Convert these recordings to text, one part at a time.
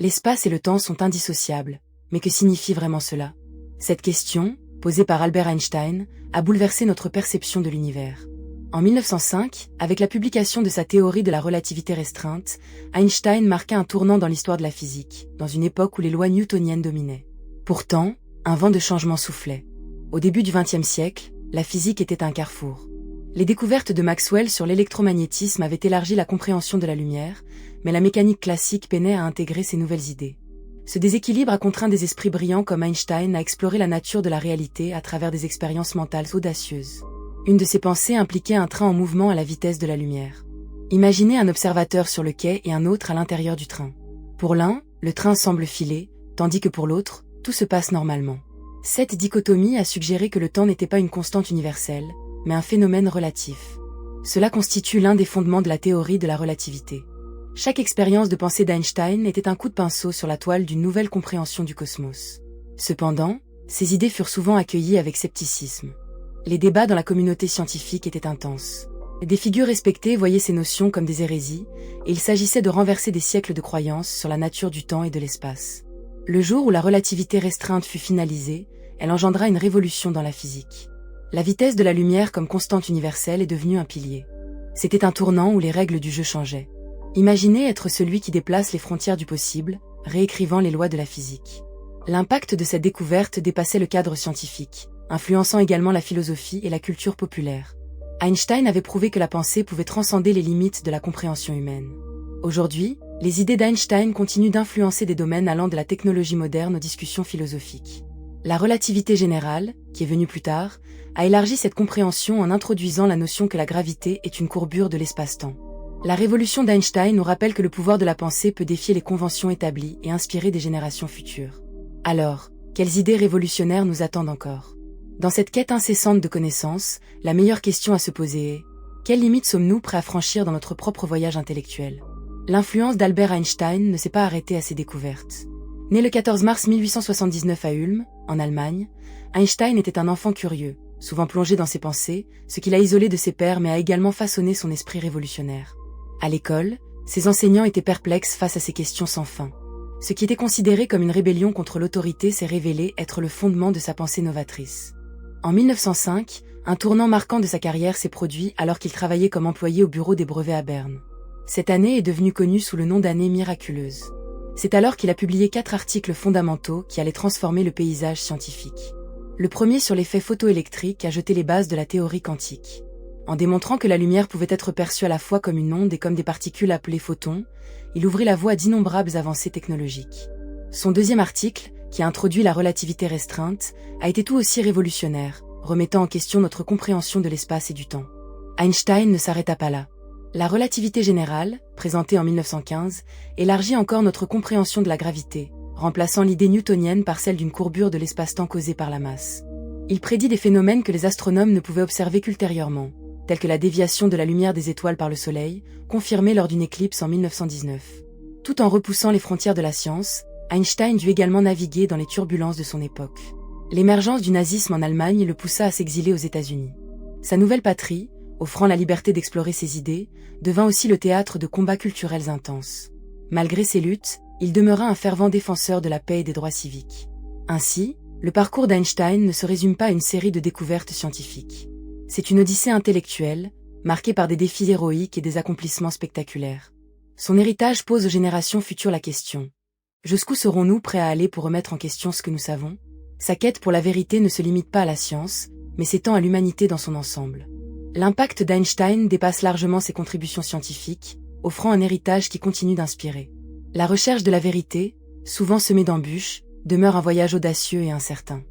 L'espace et le temps sont indissociables, mais que signifie vraiment cela? Cette question, posée par Albert Einstein, a bouleversé notre perception de l'univers. En 1905, avec la publication de sa théorie de la relativité restreinte, Einstein marqua un tournant dans l'histoire de la physique, dans une époque où les lois newtoniennes dominaient. Pourtant, un vent de changement soufflait. Au début du XXe siècle, la physique était un carrefour. Les découvertes de Maxwell sur l'électromagnétisme avaient élargi la compréhension de la lumière, mais la mécanique classique peinait à intégrer ces nouvelles idées. Ce déséquilibre a contraint des esprits brillants comme Einstein à explorer la nature de la réalité à travers des expériences mentales audacieuses. Une de ses pensées impliquait un train en mouvement à la vitesse de la lumière. Imaginez un observateur sur le quai et un autre à l'intérieur du train. Pour l'un, le train semble filer, tandis que pour l'autre, tout se passe normalement. Cette dichotomie a suggéré que le temps n'était pas une constante universelle, mais un phénomène relatif. Cela constitue l'un des fondements de la théorie de la relativité. Chaque expérience de pensée d'Einstein était un coup de pinceau sur la toile d'une nouvelle compréhension du cosmos. Cependant, ces idées furent souvent accueillies avec scepticisme. Les débats dans la communauté scientifique étaient intenses. Des figures respectées voyaient ces notions comme des hérésies, et il s'agissait de renverser des siècles de croyances sur la nature du temps et de l'espace. Le jour où la relativité restreinte fut finalisée, elle engendra une révolution dans la physique. La vitesse de la lumière comme constante universelle est devenue un pilier. C'était un tournant où les règles du jeu changeaient. Imaginez être celui qui déplace les frontières du possible, réécrivant les lois de la physique. L'impact de cette découverte dépassait le cadre scientifique, influençant également la philosophie et la culture populaire. Einstein avait prouvé que la pensée pouvait transcender les limites de la compréhension humaine. Aujourd'hui, les idées d'Einstein continuent d'influencer des domaines allant de la technologie moderne aux discussions philosophiques. La relativité générale, qui est venue plus tard, a élargi cette compréhension en introduisant la notion que la gravité est une courbure de l'espace-temps. La révolution d'Einstein nous rappelle que le pouvoir de la pensée peut défier les conventions établies et inspirer des générations futures. Alors, quelles idées révolutionnaires nous attendent encore? Dans cette quête incessante de connaissances, la meilleure question à se poser est: quelles limites sommes-nous prêts à franchir dans notre propre voyage intellectuel? L'influence d'Albert Einstein ne s'est pas arrêtée à ses découvertes. Né le 14 mars 1879 à Ulm, en Allemagne, Einstein était un enfant curieux, souvent plongé dans ses pensées, ce qui l'a isolé de ses pairs mais a également façonné son esprit révolutionnaire. À l'école, ses enseignants étaient perplexes face à ces questions sans fin. Ce qui était considéré comme une rébellion contre l'autorité s'est révélé être le fondement de sa pensée novatrice. En 1905, un tournant marquant de sa carrière s'est produit alors qu'il travaillait comme employé au bureau des brevets à Berne. Cette année est devenue connue sous le nom d'année miraculeuse. C'est alors qu'il a publié 4 articles fondamentaux qui allaient transformer le paysage scientifique. Le premier sur l'effet photoélectrique a jeté les bases de la théorie quantique. En démontrant que la lumière pouvait être perçue à la fois comme une onde et comme des particules appelées photons, il ouvrit la voie à d'innombrables avancées technologiques. Son deuxième article, qui a introduit la relativité restreinte, a été tout aussi révolutionnaire, remettant en question notre compréhension de l'espace et du temps. Einstein ne s'arrêta pas là. La relativité générale, présentée en 1915, élargit encore notre compréhension de la gravité, remplaçant l'idée newtonienne par celle d'une courbure de l'espace-temps causée par la masse. Il prédit des phénomènes que les astronomes ne pouvaient observer qu'ultérieurement, tels que la déviation de la lumière des étoiles par le Soleil, confirmée lors d'une éclipse en 1919. Tout en repoussant les frontières de la science, Einstein dut également naviguer dans les turbulences de son époque. L'émergence du nazisme en Allemagne le poussa à s'exiler aux États-Unis. Sa nouvelle patrie, offrant la liberté d'explorer ses idées, devint aussi le théâtre de combats culturels intenses. Malgré ses luttes, il demeura un fervent défenseur de la paix et des droits civiques. Ainsi, le parcours d'Einstein ne se résume pas à une série de découvertes scientifiques. C'est une odyssée intellectuelle, marquée par des défis héroïques et des accomplissements spectaculaires. Son héritage pose aux générations futures la question: jusqu'où serons-nous prêts à aller pour remettre en question ce que nous savons? Sa quête pour la vérité ne se limite pas à la science, mais s'étend à l'humanité dans son ensemble. L'impact d'Einstein dépasse largement ses contributions scientifiques, offrant un héritage qui continue d'inspirer. La recherche de la vérité, souvent semée d'embûches, demeure un voyage audacieux et incertain.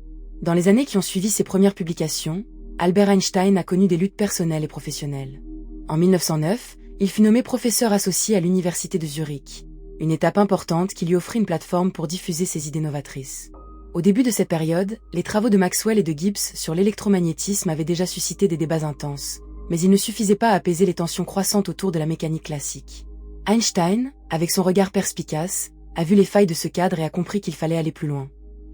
Dans les années qui ont suivi ses premières publications, Albert Einstein a connu des luttes personnelles et professionnelles. En 1909, il fut nommé professeur associé à l'université de Zurich, une étape importante qui lui offrit une plateforme pour diffuser ses idées novatrices. Au début de cette période, les travaux de Maxwell et de Gibbs sur l'électromagnétisme avaient déjà suscité des débats intenses, mais ils ne suffisaient pas à apaiser les tensions croissantes autour de la mécanique classique. Einstein, avec son regard perspicace, a vu les failles de ce cadre et a compris qu'il fallait aller plus loin.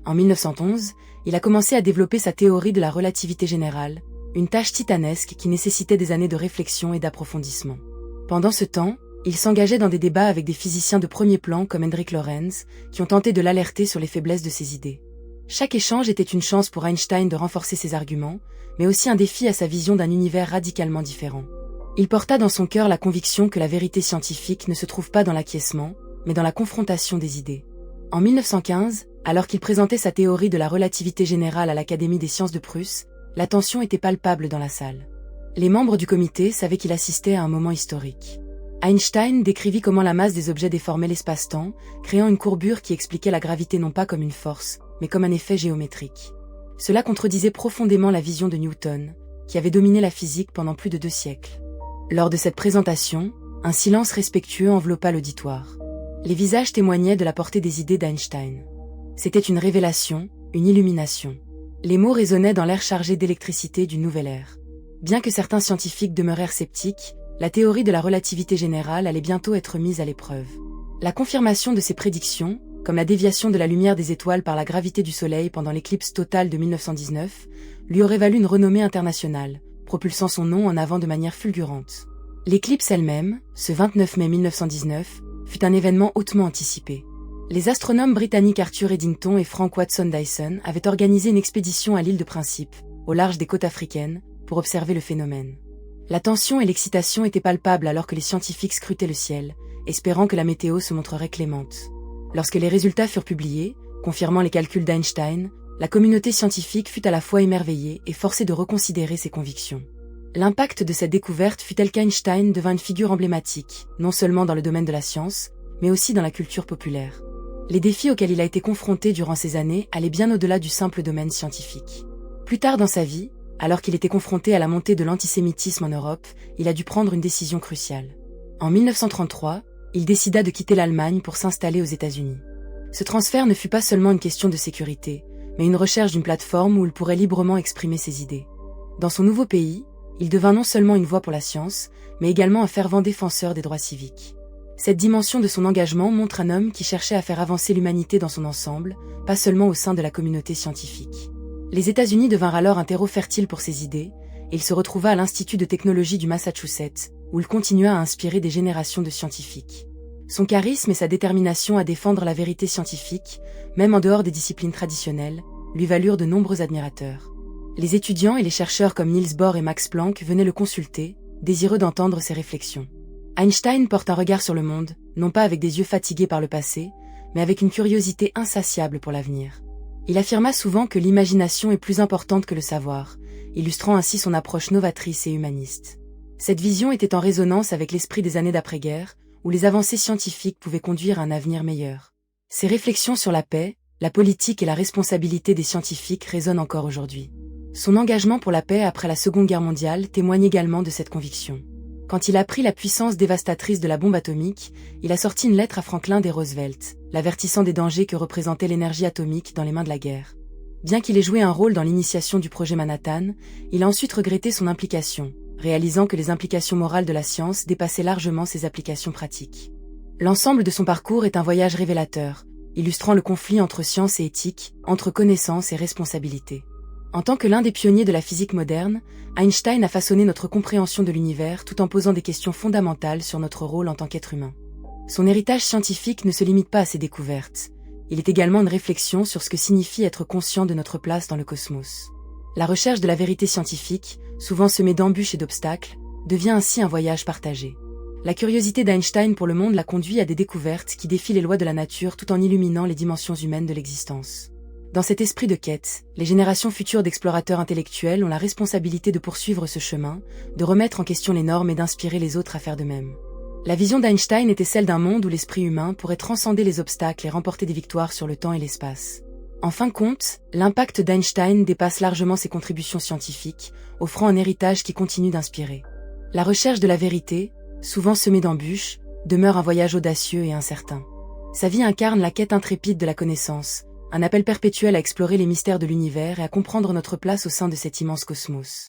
En 1911, il a commencé à développer sa théorie de la relativité générale, une tâche titanesque qui nécessitait des années de réflexion et d'approfondissement. Pendant ce temps, Il s'engageait dans des débats avec des physiciens de premier plan comme Hendrik Lorentz, qui ont tenté de l'alerter sur les faiblesses de ses idées. Chaque échange était une chance pour Einstein de renforcer ses arguments, mais aussi un défi à sa vision d'un univers radicalement différent. Il porta dans son cœur la conviction que la vérité scientifique ne se trouve pas dans l'acquiescement, mais dans la confrontation des idées. En 1915, alors qu'il présentait sa théorie de la relativité générale à l'Académie des sciences de Prusse, la tension était palpable dans la salle. Les membres du comité savaient qu'il assistait à un moment historique. Einstein décrivit comment la masse des objets déformait l'espace-temps, créant une courbure qui expliquait la gravité non pas comme une force, mais comme un effet géométrique. Cela contredisait profondément la vision de Newton, qui avait dominé la physique pendant plus de 2 siècles. Lors de cette présentation, un silence respectueux enveloppa l'auditoire. Les visages témoignaient de la portée des idées d'Einstein. C'était une révélation, une illumination. Les mots résonnaient dans l'air chargé d'électricité d'une nouvelle ère. Bien que certains scientifiques demeurèrent sceptiques, la théorie de la relativité générale allait bientôt être mise à l'épreuve. La confirmation de ses prédictions, comme la déviation de la lumière des étoiles par la gravité du Soleil pendant l'éclipse totale de 1919, lui aurait valu une renommée internationale, propulsant son nom en avant de manière fulgurante. L'éclipse elle-même, ce 29 mai 1919, fut un événement hautement anticipé. Les astronomes britanniques Arthur Eddington et Frank Watson Dyson avaient organisé une expédition à l'île de Principe, au large des côtes africaines, pour observer le phénomène. La tension et l'excitation étaient palpables alors que les scientifiques scrutaient le ciel, espérant que la météo se montrerait clémente. Lorsque les résultats furent publiés, confirmant les calculs d'Einstein, la communauté scientifique fut à la fois émerveillée et forcée de reconsidérer ses convictions. L'impact de cette découverte fut tel qu'Einstein devint une figure emblématique, non seulement dans le domaine de la science, mais aussi dans la culture populaire. Les défis auxquels il a été confronté durant ces années allaient bien au-delà du simple domaine scientifique. Plus tard dans sa vie, alors qu'il était confronté à la montée de l'antisémitisme en Europe, il a dû prendre une décision cruciale. En 1933, il décida de quitter l'Allemagne pour s'installer aux États-Unis. Ce transfert ne fut pas seulement une question de sécurité, mais une recherche d'une plateforme où il pourrait librement exprimer ses idées. Dans son nouveau pays, il devint non seulement une voix pour la science, mais également un fervent défenseur des droits civiques. Cette dimension de son engagement montre un homme qui cherchait à faire avancer l'humanité dans son ensemble, pas seulement au sein de la communauté scientifique. Les États-Unis devinrent alors un terreau fertile pour ses idées, et il se retrouva à l'Institut de technologie du Massachusetts, où il continua à inspirer des générations de scientifiques. Son charisme et sa détermination à défendre la vérité scientifique, même en dehors des disciplines traditionnelles, lui valurent de nombreux admirateurs. Les étudiants et les chercheurs comme Niels Bohr et Max Planck venaient le consulter, désireux d'entendre ses réflexions. Einstein porte un regard sur le monde, non pas avec des yeux fatigués par le passé, mais avec une curiosité insatiable pour l'avenir. Il affirma souvent que l'imagination est plus importante que le savoir, illustrant ainsi son approche novatrice et humaniste. Cette vision était en résonance avec l'esprit des années d'après-guerre, où les avancées scientifiques pouvaient conduire à un avenir meilleur. Ses réflexions sur la paix, la politique et la responsabilité des scientifiques résonnent encore aujourd'hui. Son engagement pour la paix après la Seconde Guerre mondiale témoigne également de cette conviction. Quand il apprit la puissance dévastatrice de la bombe atomique, il a sorti une lettre à Franklin D. Roosevelt, l'avertissant des dangers que représentait l'énergie atomique dans les mains de la guerre. Bien qu'il ait joué un rôle dans l'initiation du projet Manhattan, il a ensuite regretté son implication, réalisant que les implications morales de la science dépassaient largement ses applications pratiques. L'ensemble de son parcours est un voyage révélateur, illustrant le conflit entre science et éthique, entre connaissance et responsabilité. En tant que l'un des pionniers de la physique moderne, Einstein a façonné notre compréhension de l'univers tout en posant des questions fondamentales sur notre rôle en tant qu'être humain. Son héritage scientifique ne se limite pas à ses découvertes. Il est également une réflexion sur ce que signifie être conscient de notre place dans le cosmos. La recherche de la vérité scientifique, souvent semée d'embûches et d'obstacles, devient ainsi un voyage partagé. La curiosité d'Einstein pour le monde l'a conduit à des découvertes qui défient les lois de la nature tout en illuminant les dimensions humaines de l'existence. Dans cet esprit de quête, les générations futures d'explorateurs intellectuels ont la responsabilité de poursuivre ce chemin, de remettre en question les normes et d'inspirer les autres à faire de même. La vision d'Einstein était celle d'un monde où l'esprit humain pourrait transcender les obstacles et remporter des victoires sur le temps et l'espace. En fin de compte, l'impact d'Einstein dépasse largement ses contributions scientifiques, offrant un héritage qui continue d'inspirer. La recherche de la vérité, souvent semée d'embûches, demeure un voyage audacieux et incertain. Sa vie incarne la quête intrépide de la connaissance, un appel perpétuel à explorer les mystères de l'univers et à comprendre notre place au sein de cet immense cosmos.